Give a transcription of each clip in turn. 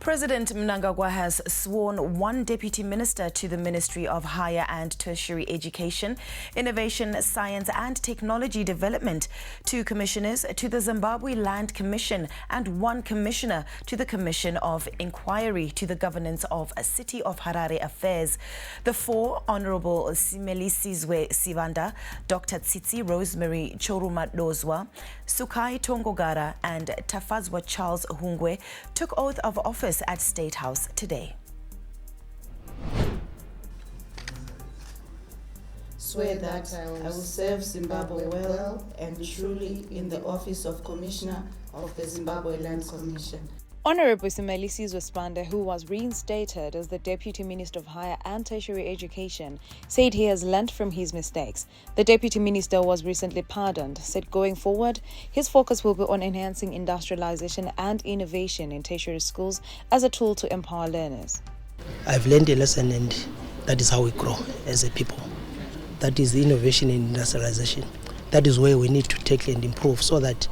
President Mnangagwa has sworn one deputy minister to the Ministry of Higher and Tertiary Education, Innovation, Science and Technology Development, 2 commissioners to the Zimbabwe Land Commission and 1 commissioner to the Commission of Inquiry to the Governance of City of Harare Affairs. The 4, Honorable Simelisizwe Sivanda, Dr. Tsitsi Rosemary Chorumadozwa, Sukai Tongogara and Tafazwa Charles Hungwe took oath of office at State House today. Swear that I will serve Zimbabwe well and truly in the office of Commissioner of the Zimbabwe Land Commission. Honorable Simelisizwe Sivanda, who was reinstated as the Deputy Minister of Higher and Tertiary Education, said he has learnt from his mistakes. The Deputy Minister was recently pardoned, said going forward, his focus will be on enhancing industrialization and innovation in tertiary schools as a tool to empower learners. I've learned a lesson, and that is how we grow as a people. That is innovation and industrialization. That is where we need to tackle and improve so that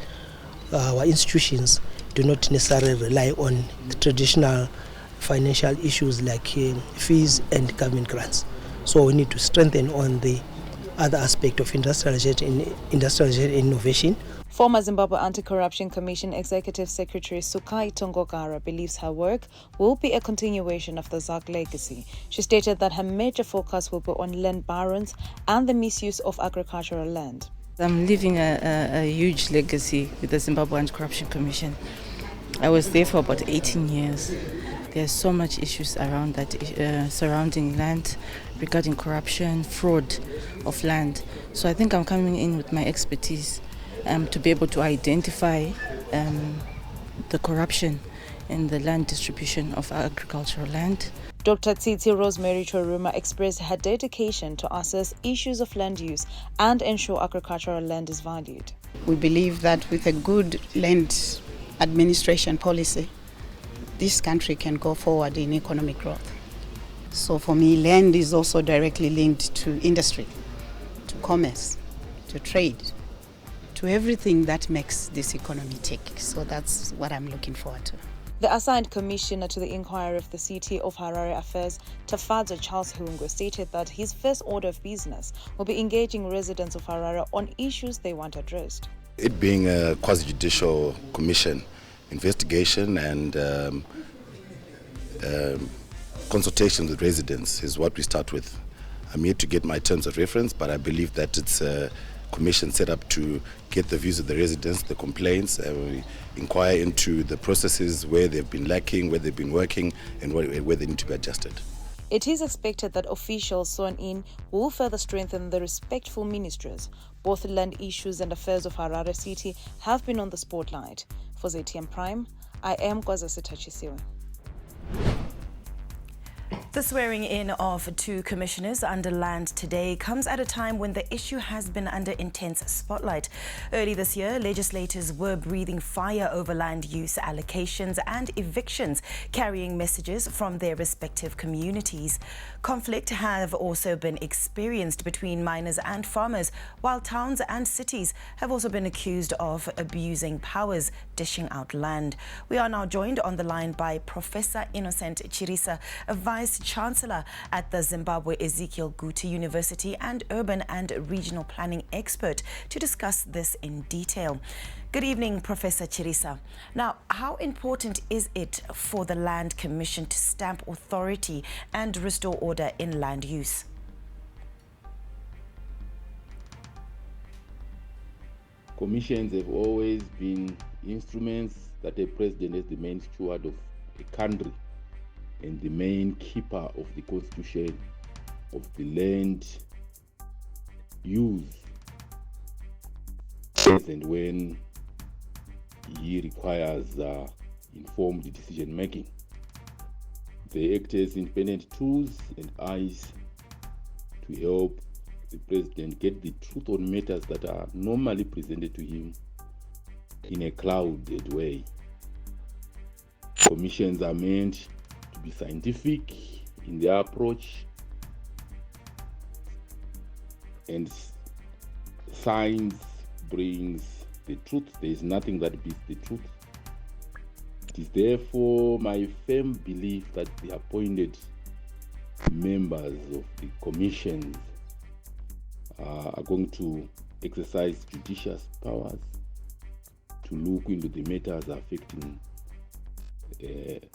our institutions do not necessarily rely on the traditional financial issues like fees and government grants. So we need to strengthen on the other aspect of industrialization and innovation. Former Zimbabwe Anti-Corruption Commission Executive Secretary Sukai Tongogara believes her work will be a continuation of the ZAC legacy. She stated that her major focus will be on land barons and the misuse of agricultural land. I'm leaving a huge legacy with the Zimbabwe Anti-Corruption Commission. I was there for about 18 years. There's so much issues around that, surrounding land, regarding corruption, fraud of land. So I think I'm coming in with my expertise to be able to identify the corruption in the land distribution of agricultural land. Dr. Tsitsi Rosemary Choruma expressed her dedication to assess issues of land use and ensure agricultural land is valued. We believe that with a good land administration policy, this country can go forward in economic growth. So for me, land is also directly linked to industry, to commerce, to trade, to everything that makes this economy tick. So that's what I'm looking forward to. The assigned commissioner to the inquiry of the City of Harare Affairs, Tafazwa Charles Hungwe, stated that his first order of business will be engaging residents of Harare on issues they want addressed. It being a quasi-judicial commission, investigation and consultation with residents is what we start with. I'm here to get my terms of reference, but I believe that it's a commission set up to get the views of the residents, the complaints, we inquire into the processes, where they've been lacking, where they've been working, and where they need to be adjusted. It is expected that officials sworn in will further strengthen the respectful ministries. Both land issues and affairs of Harare City have been on the spotlight. For ZTM Prime, I am Kwazasita Chisiwe. The swearing in of 2 commissioners under land today comes at a time when the issue has been under intense spotlight. Early this year, legislators were breathing fire over land use allocations and evictions, carrying messages from their respective communities. Conflict have also been experienced between miners and farmers, while towns and cities have also been accused of abusing powers, dishing out land. We are now joined on the line by Professor Innocent Chirisa, a Vice Chancellor at the Zimbabwe Ezekiel Guti University and urban and regional planning expert, to discuss this in detail. Good evening, Professor Chirisa. Now, how important is it for the Land Commission to stamp authority and restore order in land use? Commissions have always been instruments that a president is the main steward of a country and the main keeper of the constitution of the land use, as and when he requires informed decision making. They act as independent tools and eyes to help the president get the truth on matters that are normally presented to him in a clouded way. Commissions are meant to be scientific in their approach, and science brings the truth. There is nothing that beats the truth. It is therefore my firm belief that the appointed members of the commissions are going to exercise judicious powers to look into the matters affecting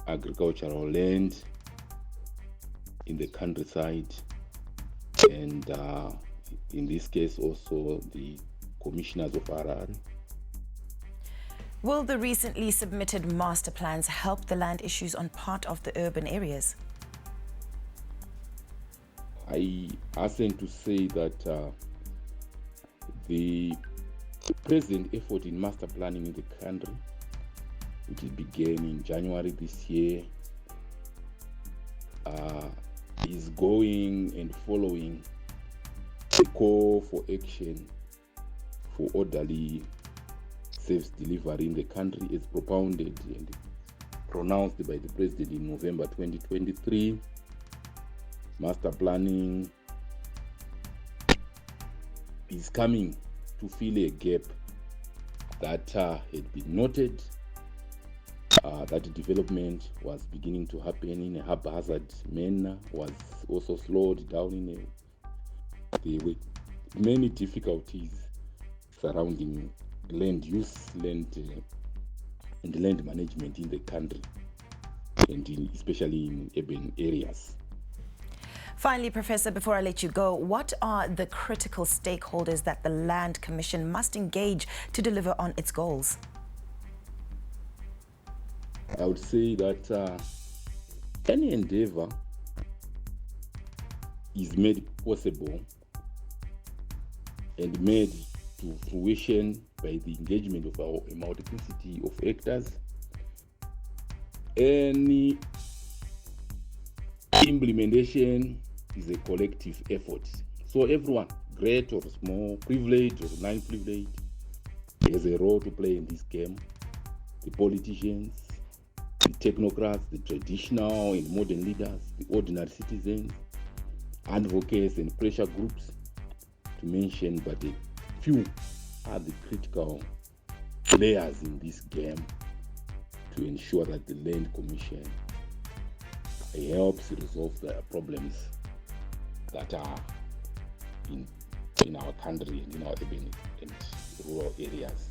agricultural land in the countryside, and in this case also the commissioners of Harare. Will the recently submitted master plans help the land issues on part of the urban areas? I hasten to say that the present effort in master planning in the country, which began in January this year, is going and following the call for action for orderly service delivery in the country as propounded and pronounced by the President in November 2023. Master planning is coming to fill a gap that had been noted, that development was beginning to happen in a haphazard manner, was also slowed down in there were many difficulties surrounding land use, and land management in the country, and especially in urban areas. Finally, Professor, before I let you go, what are the critical stakeholders that the Land Commission must engage to deliver on its goals? I would say that any endeavor is made possible and made to fruition by the engagement of a multiplicity of actors. Any implementation is a collective effort. So everyone, great or small, privileged or non-privileged, has a role to play in this game. The politicians, the technocrats, the traditional and modern leaders, the ordinary citizens, advocates and pressure groups, to mention but a few, are the critical players in this game to ensure that the Land Commission helps resolve the problems that are in our country and in our urban and rural areas.